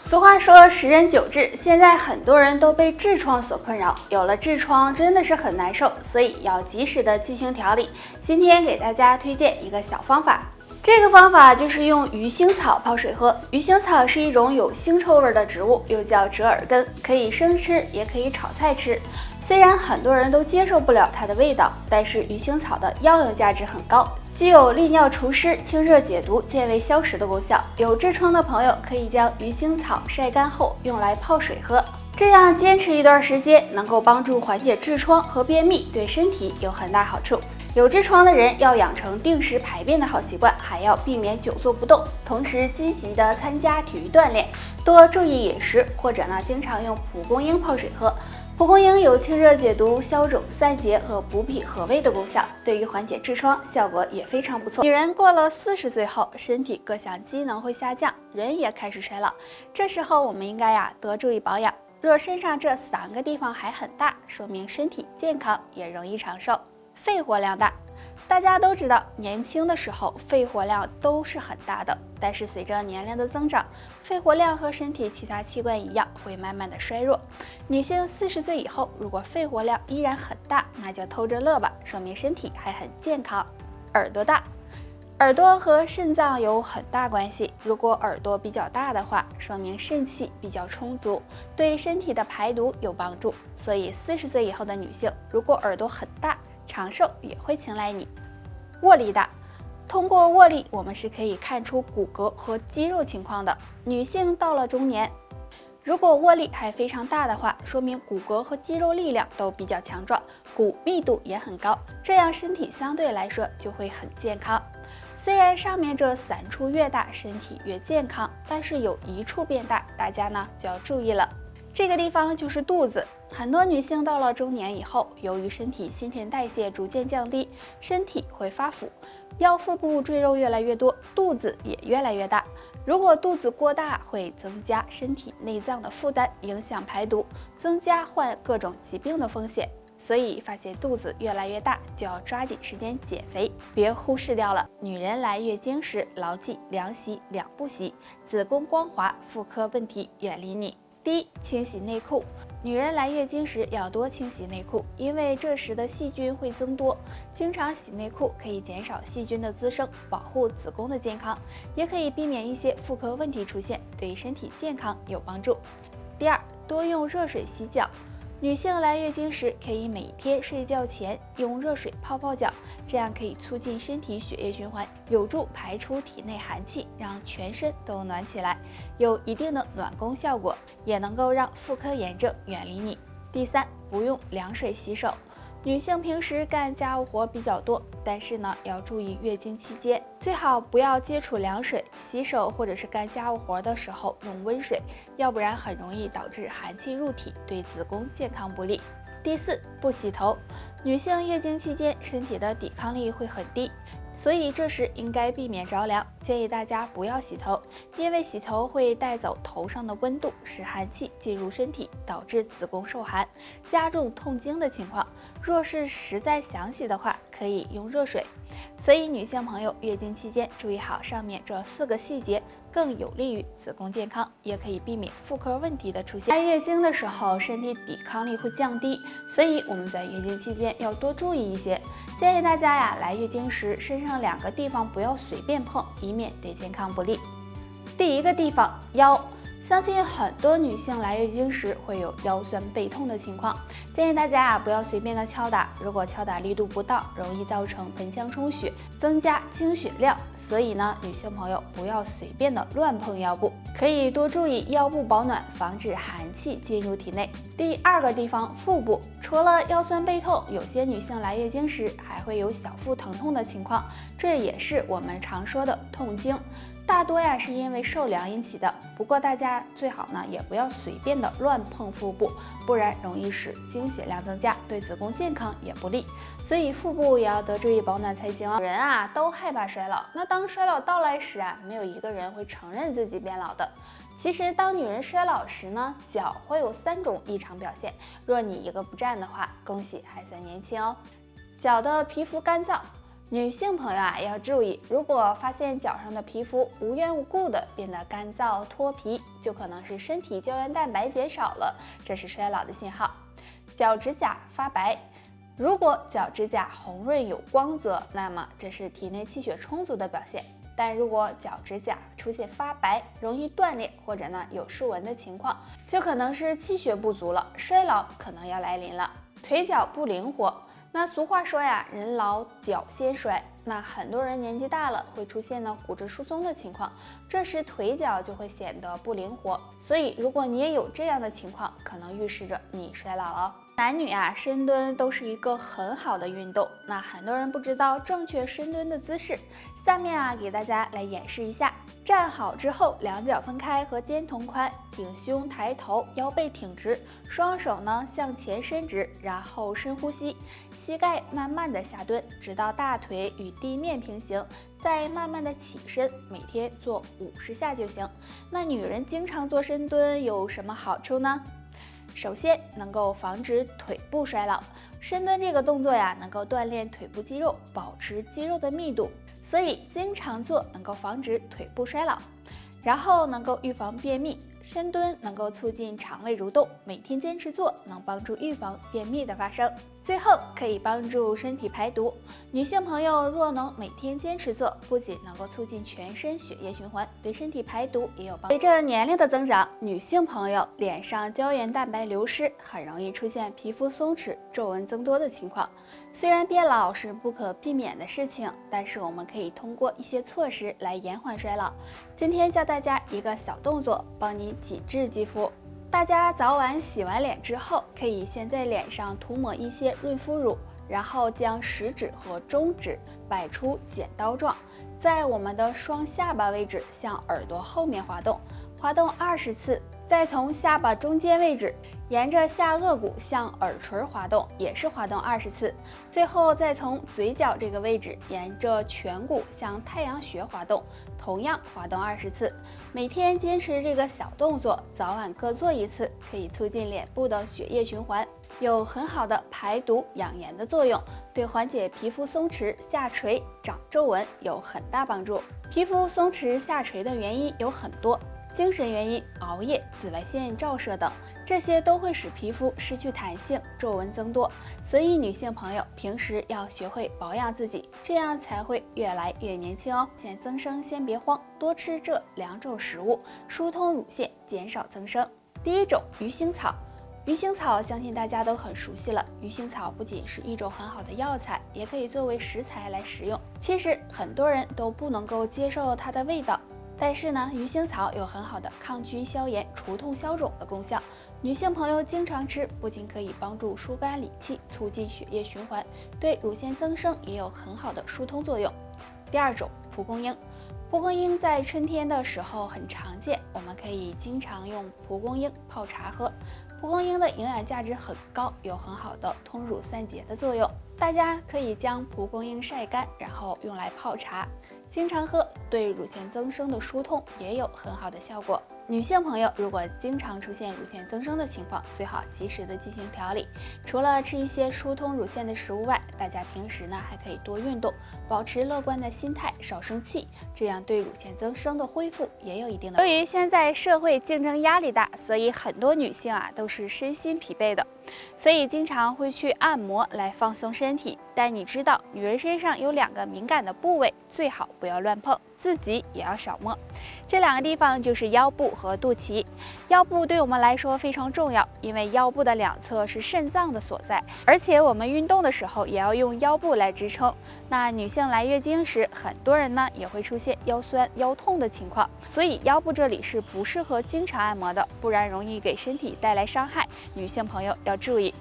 俗话说十人九痔，现在很多人都被痔疮所困扰，有了痔疮真的是很难受，所以要及时的进行调理。今天给大家推荐一个小方法，这个方法就是用鱼腥草泡水喝。鱼腥草是一种有腥臭味的植物，又叫折耳根，可以生吃，也可以炒菜吃。虽然很多人都接受不了它的味道，但是鱼腥草的药用价值很高，具有利尿除湿、清热解毒、健胃消食的功效。有痔疮的朋友可以将鱼腥草晒干后用来泡水喝，这样坚持一段时间，能够帮助缓解痔疮和便秘，对身体有很大好处。有痔疮的人要养成定时排便的好习惯，还要避免久坐不动，同时积极的参加体育锻炼，多注意饮食，或者经常用蒲公英泡水喝。蒲公英有清热解毒、消肿散结和补脾和胃的功效，对于缓解痔疮效果也非常不错。女人过了40岁后，身体各项机能会下降，人也开始衰老，这时候我们应该多注意保养。若身上这3个地方还很大，说明身体健康，也容易长寿。肺活量大，大家都知道，年轻的时候肺活量都是很大的，但是随着年龄的增长，肺活量和身体其他器官一样，会慢慢的衰弱。女性40岁以后，如果肺活量依然很大，那就偷着乐吧，说明身体还很健康。耳朵大，耳朵和肾脏有很大关系，如果耳朵比较大的话，说明肾气比较充足，对身体的排毒有帮助。所以40岁以后的女性，如果耳朵很大，长寿也会青睐你。握力大，通过握力我们是可以看出骨骼和肌肉情况的。女性到了中年，如果握力还非常大的话，说明骨骼和肌肉力量都比较强壮，骨密度也很高，这样身体相对来说就会很健康。虽然上面这3处越大，身体越健康，但是有一处变大，大家就要注意了。这个地方就是肚子，很多女性到了中年以后，由于身体新陈代谢逐渐降低，身体会发福，腰腹部赘肉越来越多，肚子也越来越大。如果肚子过大，会增加身体内脏的负担，影响排毒，增加患各种疾病的风险。所以发现肚子越来越大，就要抓紧时间减肥，别忽视掉了。女人来月经时，牢记2洗2不洗，子宫光滑，妇科问题远离你。第一，清洗内裤。女人来月经时要多清洗内裤，因为这时的细菌会增多。经常洗内裤可以减少细菌的滋生，保护子宫的健康，也可以避免一些妇科问题出现，对身体健康有帮助。第二，多用热水洗脚。女性来月经时，可以每天睡觉前用热水泡泡脚，这样可以促进身体血液循环，有助排出体内寒气，让全身都暖起来，有一定的暖宫效果，也能够让妇科炎症远离你。第三，不用凉水洗手。女性平时干家务活比较多，但是要注意月经期间最好不要接触凉水，洗手或者是干家务活的时候用温水，要不然很容易导致寒气入体，对子宫健康不利。第四，不洗头。女性月经期间身体的抵抗力会很低，所以这时应该避免着凉，建议大家不要洗头，因为洗头会带走头上的温度，使寒气进入身体，导致子宫受寒，加重痛经的情况。若是实在想洗的话，可以用热水。所以女性朋友月经期间注意好上面这4个细节，更有利于子宫健康，也可以避免妇科问题的出现。来月经的时候，身体抵抗力会降低，所以我们在月经期间要多注意一些。建议大家来月经时身上2个地方不要随便碰，以免对健康不利。第一个地方，腰。相信很多女性来月经时会有腰酸背痛的情况，建议大家不要随便的敲打，如果敲打力度不当，容易造成盆腔充血，增加经血量。所以女性朋友不要随便的乱碰腰部，可以多注意腰部保暖，防止寒气进入体内。第2个地方，腹部。除了腰酸背痛，有些女性来月经时还会有小腹疼痛的情况，这也是我们常说的痛经。大多是因为受凉引起的，不过大家最好也不要随便的乱碰腹部，不然容易使经血量增加，对子宫健康也不利。所以腹部也要多注意保暖才行。人都害怕衰老，那当衰老到来时没有一个人会承认自己变老的。其实当女人衰老时脚会有3种异常表现，若你一个不占的话，恭喜还算年轻哦。脚的皮肤干燥，女性朋友啊要注意，如果发现脚上的皮肤无缘无故的变得干燥脱皮，就可能是身体胶原蛋白减少了，这是衰老的信号。脚指甲发白，如果脚指甲红润有光泽，那么这是体内气血充足的表现。但如果脚指甲出现发白、容易断裂或者有竖纹的情况，就可能是气血不足了，衰老可能要来临了。腿脚不灵活，俗话说呀，人老脚先衰。很多人年纪大了会出现骨质疏松的情况，这时腿脚就会显得不灵活。所以如果你也有这样的情况，可能预示着你衰老了。男女深蹲都是一个很好的运动，很多人不知道正确深蹲的姿势，下面给大家来演示一下。站好之后，两脚分开和肩同宽，挺胸抬头，腰背挺直，双手向前伸直，然后深呼吸，膝盖慢慢的下蹲，直到大腿与地面平行，再慢慢的起身，每天做50下就行。女人经常做深蹲有什么好处呢？首先能够防止腿部衰老，深蹲这个动作能够锻炼腿部肌肉，保持肌肉的密度，所以经常做能够防止腿部衰老。然后能够预防便秘，深蹲能够促进肠胃蠕动，每天坚持做能帮助预防便秘的发生。最后可以帮助身体排毒，女性朋友若能每天坚持做，不仅能够促进全身血液循环，对身体排毒也有帮助。随着年龄的增长，女性朋友脸上胶原蛋白流失，很容易出现皮肤松弛、皱纹增多的情况。虽然变老是不可避免的事情，但是我们可以通过一些措施来延缓衰老。今天教大家一个小动作，帮你紧致肌肤。大家早晚洗完脸之后，可以先在脸上涂抹一些润肤乳，然后将食指和中指摆出剪刀状，在我们的双下巴位置向耳朵后面滑动20次，再从下巴中间位置沿着下颚骨向耳垂滑动，也是滑动20次，最后再从嘴角这个位置沿着颧骨向太阳穴滑动，同样滑动20次。每天坚持这个小动作，早晚各做一次，可以促进脸部的血液循环，有很好的排毒养颜的作用，对缓解皮肤松弛、下垂、长皱纹有很大帮助。皮肤松弛下垂的原因有很多，精神原因、熬夜、紫外线照射等，这些都会使皮肤失去弹性，皱纹增多。所以女性朋友平时要学会保养自己，这样才会越来越年轻哦。想增生先别慌，多吃这2种食物，疏通乳腺，减少增生。第一种，鱼腥草。鱼腥草相信大家都很熟悉了，鱼腥草不仅是一种很好的药材，也可以作为食材来食用。其实很多人都不能够接受它的味道，但是鱼腥草有很好的抗菌消炎、除痛消肿的功效。女性朋友经常吃，不仅可以帮助疏肝理气，促进血液循环，对乳腺增生也有很好的疏通作用。第二种，蒲公英。蒲公英在春天的时候很常见，我们可以经常用蒲公英泡茶喝。蒲公英的营养价值很高，有很好的通乳散结的作用。大家可以将蒲公英晒干，然后用来泡茶，经常喝，对乳腺增生的疏通也有很好的效果。女性朋友如果经常出现乳腺增生的情况，最好及时的进行调理。除了吃一些疏通乳腺的食物外，大家平时还可以多运动，保持乐观的心态，少生气，这样对乳腺增生的恢复也有一定的。由于现在社会竞争压力大，所以很多女性都是身心疲惫的，所以经常会去按摩来放松身体。但你知道，女人身上有2个敏感的部位，最好不要乱碰，自己也要少摸。这2个地方就是腰部和肚脐。腰部对我们来说非常重要，因为腰部的2侧是肾脏的所在，而且我们运动的时候也要用腰部来支撑。女性来月经时，很多人也会出现腰酸、腰痛的情况，所以腰部这里是不适合经常按摩的，不然容易给身体带来伤害。女性朋友要注意。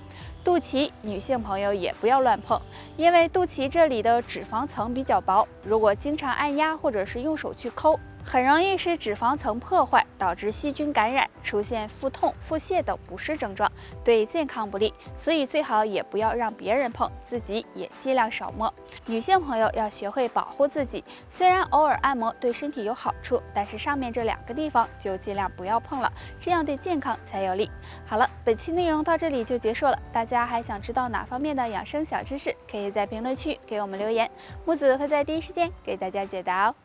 肚脐，女性朋友也不要乱碰，因为肚脐这里的脂肪层比较薄，如果经常按压或者是用手去抠，很容易使脂肪层破坏，导致细菌感染，出现腹痛、腹泻等不适症状，对健康不利。所以最好也不要让别人碰，自己也尽量少摸。女性朋友要学会保护自己，虽然偶尔按摩对身体有好处，但是上面这2个地方就尽量不要碰了，这样对健康才有利。好了，本期内容到这里就结束了。大家还想知道哪方面的养生小知识，可以在评论区给我们留言，木子会在第一时间给大家解答哦。